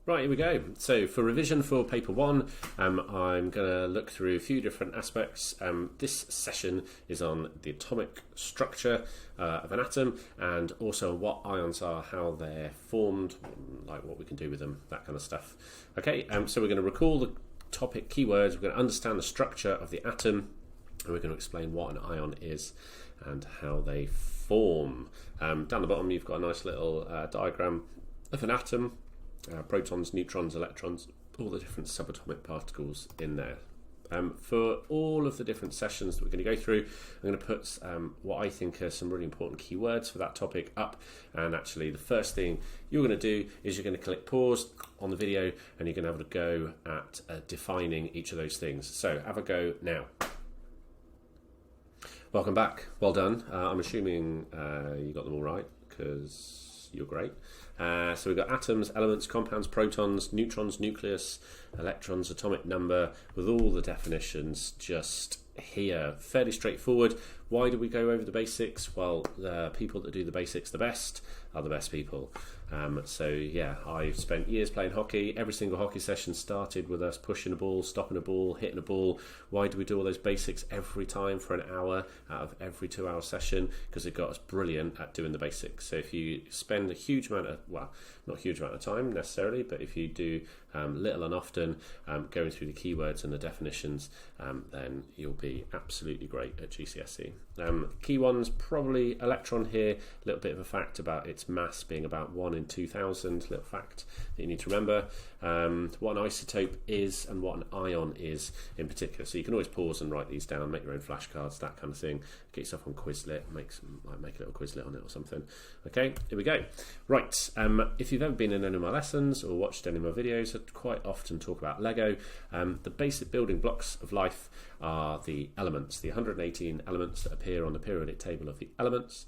Right, here we go. So for revision for paper one, I'm going to look through a few different aspects. This session is on the atomic structure of an atom and also what ions are, how they're formed, like what we can do with them, that kind of stuff. Okay, so we're going to recall the topic keywords, we're going to understand the structure of the atom, and we're going to explain what an ion is and how they form. Down the bottom you've got a nice little diagram of an atom. Protons, neutrons, electrons, all the different subatomic particles in there. For all of the different sessions that we're going to go through, I'm going to put what I think are some really important keywords for that topic up, and actually the first thing you're going to do is you're going to click pause on the video and you're going to have a go at defining each of those things. So have a go now. Welcome back, well done. I'm assuming you got them all right because you're great. So we've got atoms, elements, compounds, protons, neutrons, nucleus, electrons, atomic number, with all the definitions just here. Fairly straightforward. Why do we go over the basics? Well, the people that do the basics the best are the best people. So yeah, I've spent years playing hockey. Every single hockey session started with us pushing a ball, stopping a ball, hitting a ball. Why do we do all those basics every time for an hour out of every 2-hour session? Because it got us brilliant at doing the basics. So if you spend a huge amount of, well, not a huge amount of time necessarily, but if you do little and often going through the keywords and the definitions, then you'll be absolutely great at GCSE. Key ones, probably electron here, a little bit of a fact about its mass being about 1 in 2,000, little fact that you need to remember. What an isotope is and what an ion is in particular. So you can always pause and write these down, make your own flashcards, that kind of thing. Get yourself on Quizlet, make a little Quizlet on it or something. Okay, here we go. Right, if you've ever been in any of my lessons or watched any of my videos, I quite often talk about Lego. The basic building blocks of life are the elements, the 118 elements that appear on the periodic table of the elements.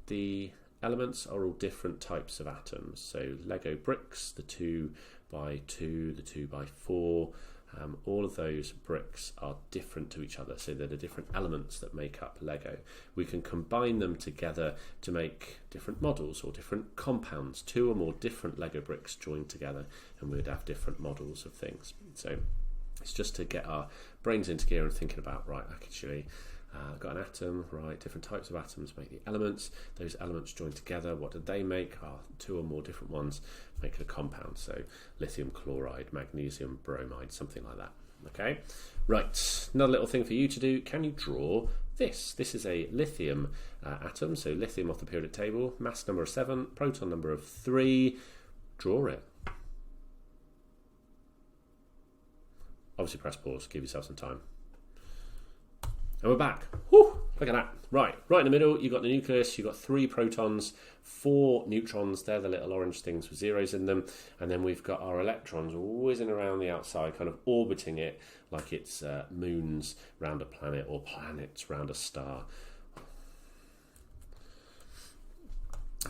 The elements are all different types of atoms. So Lego bricks, the 2 by 2, the 2 by 4, all of those bricks are different to each other, so they're the different elements that make up Lego. We can combine them together to make different models or different compounds. 2 or more different Lego bricks joined together and we'd have different models of things. So it's just to get our brains into gear and thinking about, right, actually I've got an atom, right, different types of atoms make the elements. Those elements joined together, what do they make? 2 or more different ones make it a compound. So lithium chloride, magnesium bromide, something like that. Okay, right, another little thing for you to do. Can you draw this? This is a lithium atom, so lithium off the periodic table, mass number of 7, proton number of 3. Draw it. Obviously press pause, give yourself some time. And we're back. Whew, look at that. Right in the middle, you've got the nucleus, you've got 3 protons, 4 neutrons, they're the little orange things with zeros in them, and then we've got our electrons whizzing around the outside, kind of orbiting it like it's moons round a planet or planets round a star.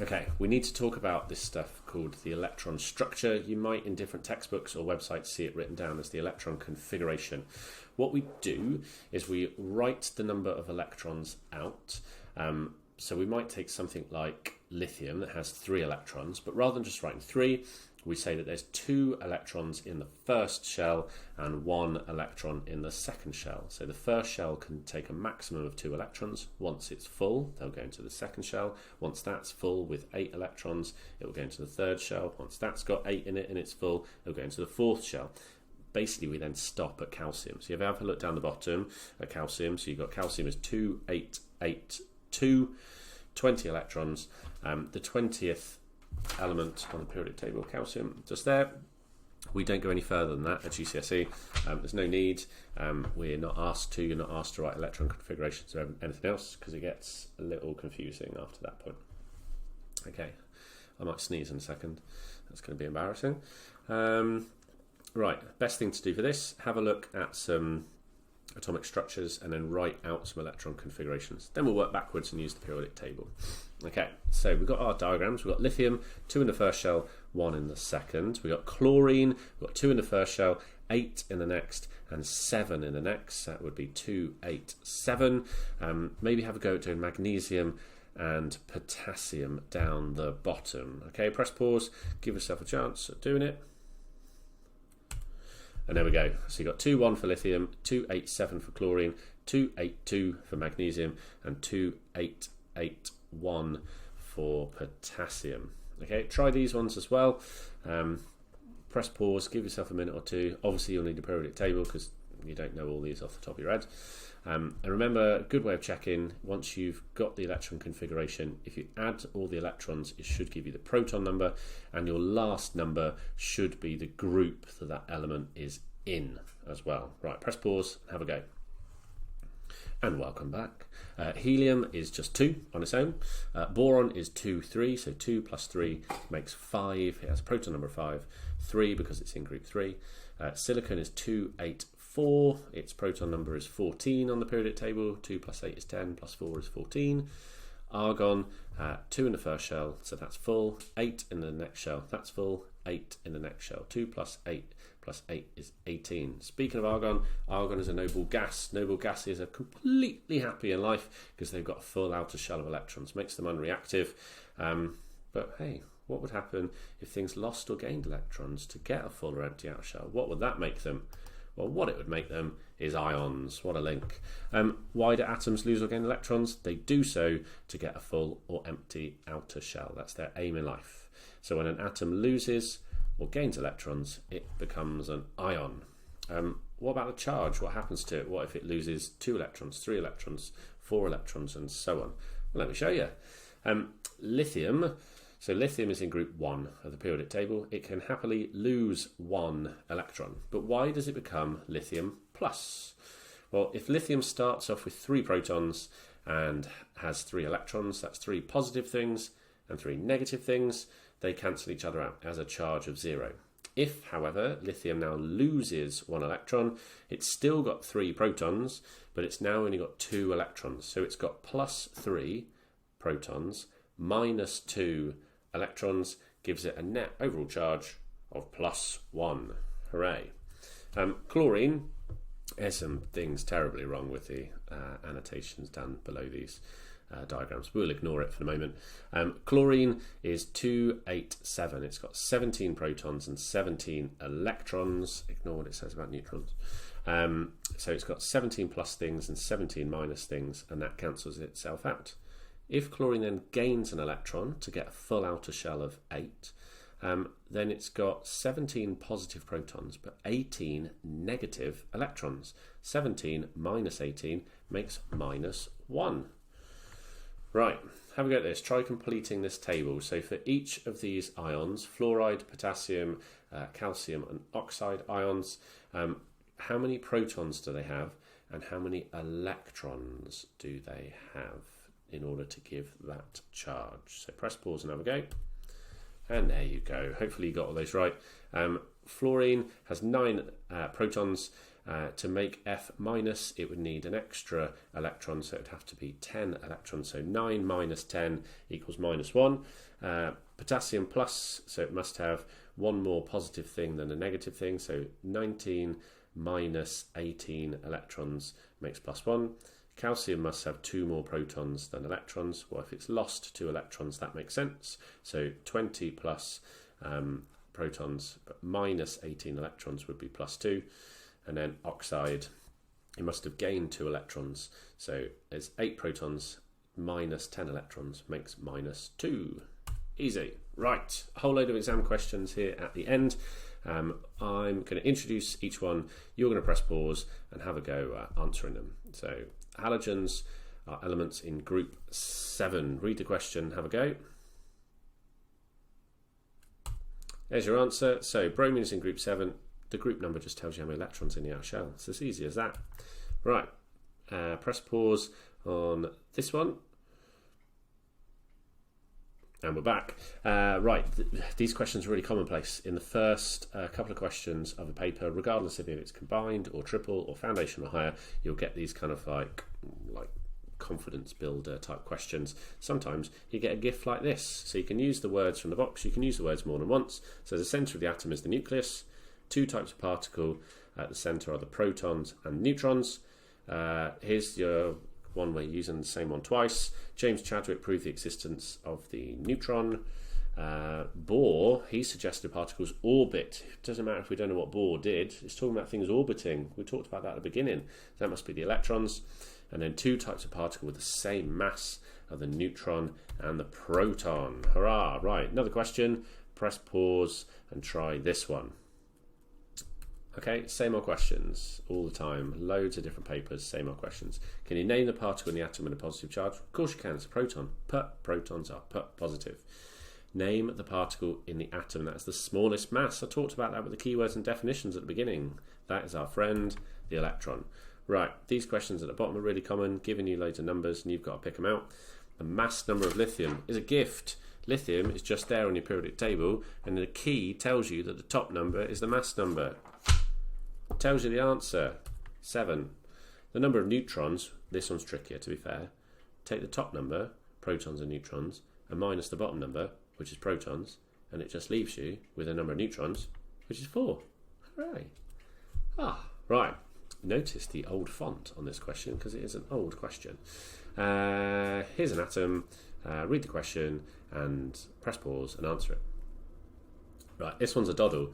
Okay, we need to talk about this stuff called the electron structure. You might in different textbooks or websites see it written down as the electron configuration. What we do is we write the number of electrons out. So we might take something like lithium that has 3 electrons, but rather than just writing 3, we say that there's 2 electrons in the first shell and 1 electron in the second shell. So the first shell can take a maximum of 2 electrons. Once it's full, they'll go into the second shell. Once that's full with 8 electrons, it will go into the third shell. Once that's got 8 in it and it's full, it'll go into the fourth shell. Basically, we then stop at calcium. So if you have a look down the bottom at calcium, so you've got calcium is 2, 8, 8, 2, 20 electrons. The 20th element on the periodic table of calcium, just there. We don't go any further than that at GCSE. There's no need. We're not asked to. You're not asked to write electron configurations or anything else because it gets a little confusing after that point. Okay, I might sneeze in a second. That's going to be embarrassing. Right, best thing to do for this, have a look at some atomic structures and then write out some electron configurations. Then we'll work backwards and use the periodic table. Okay, so we've got our diagrams. We've got lithium, 2 in the first shell, 1 in the second. We've got chlorine, we've got 2 in the first shell, 8 in the next, and 7 in the next. That would be 2, 8, 7. Maybe have a go at doing magnesium. and potassium down the bottom. Okay, press pause, give yourself a chance at doing it. And there we go. So you've got 2,1 for lithium, 2,87 for chlorine, 2,82 for magnesium, and 2,881 for potassium. Okay, try these ones as well. Press pause, give yourself a minute or two. Obviously, you'll need a periodic table because you don't know all these off the top of your head. And remember, a good way of checking, once you've got the electron configuration, if you add all the electrons, it should give you the proton number, and your last number should be the group that that element is in as well. Right, press pause and have a go. And welcome back. Helium is just 2 on its own. Boron is 2, 3, so 2 plus 3 makes 5. It has a proton number of 5. 3 because it's in group 3. Silicon is 2, 8, 4. Its proton number is 14 on the periodic table. 2 plus 8 is 10, plus 4 is 14. Argon, 2 in the first shell, so that's full. 8 in the next shell, that's full. 8 in the next shell. 2 plus 8 is 18. Speaking of argon, argon is a noble gas. Noble gases are completely happy in life because they've got a full outer shell of electrons. Makes them unreactive. But hey, what would happen if things lost or gained electrons to get a full or empty outer shell? What would that make them? Well, what it would make them is ions. What a link. Why do atoms lose or gain electrons? They do so to get a full or empty outer shell. That's their aim in life. So when an atom loses or gains electrons, it becomes an ion. What about the charge? What happens to it? What if it loses 2 electrons, 3 electrons, 4 electrons, and so on? Well, let me show you. Lithium. So lithium is in group 1 of the periodic table. It can happily lose 1 electron. But why does it become lithium plus? Well, if lithium starts off with 3 protons and has 3 electrons, that's 3 positive things and 3 negative things, they cancel each other out as a charge of 0. If, however, lithium now loses 1 electron, it's still got 3 protons, but it's now only got 2 electrons. So it's got plus 3 protons minus 2 electrons, gives it a net overall charge of plus 1. Hooray. Chlorine, there's some things terribly wrong with the annotations down below these diagrams. We'll ignore it for the moment. Chlorine is 287. It's got 17 protons and 17 electrons. Ignore what it says about neutrons. So it's got 17 plus things and 17 minus things, and that cancels itself out. If chlorine then gains an electron to get a full outer shell of 8, then it's got 17 positive protons but 18 negative electrons. 17 minus 18 makes minus 1. Right, have a go at this. Try completing this table. So for each of these ions, fluoride, potassium, calcium and oxide ions, how many protons do they have and how many electrons do they have in order to give that charge? So press pause and have a go. And there you go. Hopefully you got all those right. Fluorine has 9 protons. To make F minus, it would need an extra electron, so it would have to be 10 electrons. So 9 minus 10 equals minus 1. Potassium plus, so it must have 1 more positive thing than a negative thing. So 19 minus 18 electrons makes plus 1. Calcium must have 2 more protons than electrons. Well, if it's lost 2 electrons, that makes sense. So 20 plus protons, but minus 18 electrons would be plus 2. And then oxide, it must have gained 2 electrons. So there's 8 protons minus 10 electrons makes minus 2. Easy. Right, a whole load of exam questions here at the end. I'm going to introduce each one. You're going to press pause and have a go answering them. So halogens are elements in group 7. Read the question, have a go. There's your answer. So bromine is in group 7. The group number just tells you how many electrons in the outer shell. It's as easy as that. Right, press pause on this one. And we're back. Right, these questions are really commonplace. In the first couple of questions of a paper, regardless of if it's combined or triple or foundation or higher, you'll get these kind of like confidence builder type questions. Sometimes you get a gift like this. So you can use the words from the box. You can use the words more than once. So the centre of the atom is the nucleus. 2 types of particle at the centre are the protons and neutrons. Here's your one way using the same one twice. James Chadwick proved the existence of the neutron. Bohr, he suggested particles orbit. It doesn't matter if we don't know what Bohr did. It's talking about things orbiting. We talked about that at the beginning. That must be the electrons. And then two types of particle with the same mass of the neutron and the proton. Hurrah! Right, another question. Press pause and try this one. Okay, same old questions all the time. Loads of different papers, same old questions. Can you name the particle in the atom with a positive charge? Of course you can. It's a proton. Protons are positive. Name the particle in the atom that has the smallest mass. I talked about that with the keywords and definitions at the beginning. That is our friend, the electron. Right, these questions at the bottom are really common, giving you loads of numbers and you've got to pick them out. The mass number of lithium is a gift. Lithium is just there on your periodic table, and the key tells you that the top number is the mass number. It tells you the answer, 7. The number of neutrons, this one's trickier to be fair. Take the top number, protons and neutrons, and minus the bottom number, which is protons, and it just leaves you with a number of neutrons, which is 4. Hooray. Right. Notice the old font on this question because it is an old question. Here's an atom. Read the question and press pause and answer it. Right, this one's a doddle.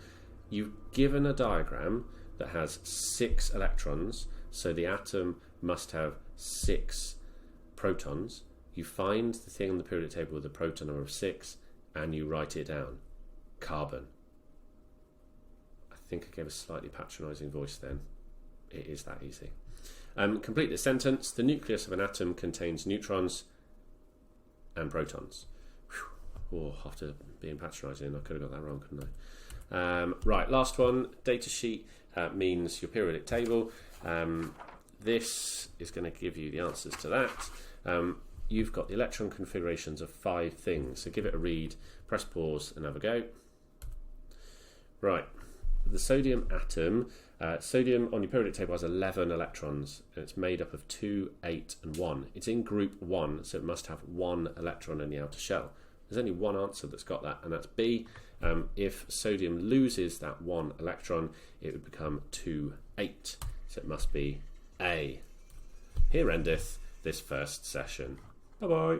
You've given a diagram that has 6 electrons, so the atom must have 6 protons. You find the thing on the periodic table with a proton number of 6 and you write it down. Carbon. I think I gave a slightly patronising voice then. It is that easy. Complete the sentence. The nucleus of an atom contains neutrons and protons. Oh, after being patronising, I could have got that wrong, couldn't I? Right, last one. Data sheet means your periodic table. This is going to give you the answers to that. You've got the electron configurations of 5 things. So give it a read, press pause and have a go. Right, the sodium atom. Sodium on your periodic table has 11 electrons and it's made up of 2, 8 and 1. It's in group 1, so it must have 1 electron in the outer shell. There's only one answer that's got that, and that's B. If sodium loses that 1 electron, it would become 2, 8. So it must be A. Here endeth this first session. Bye-bye.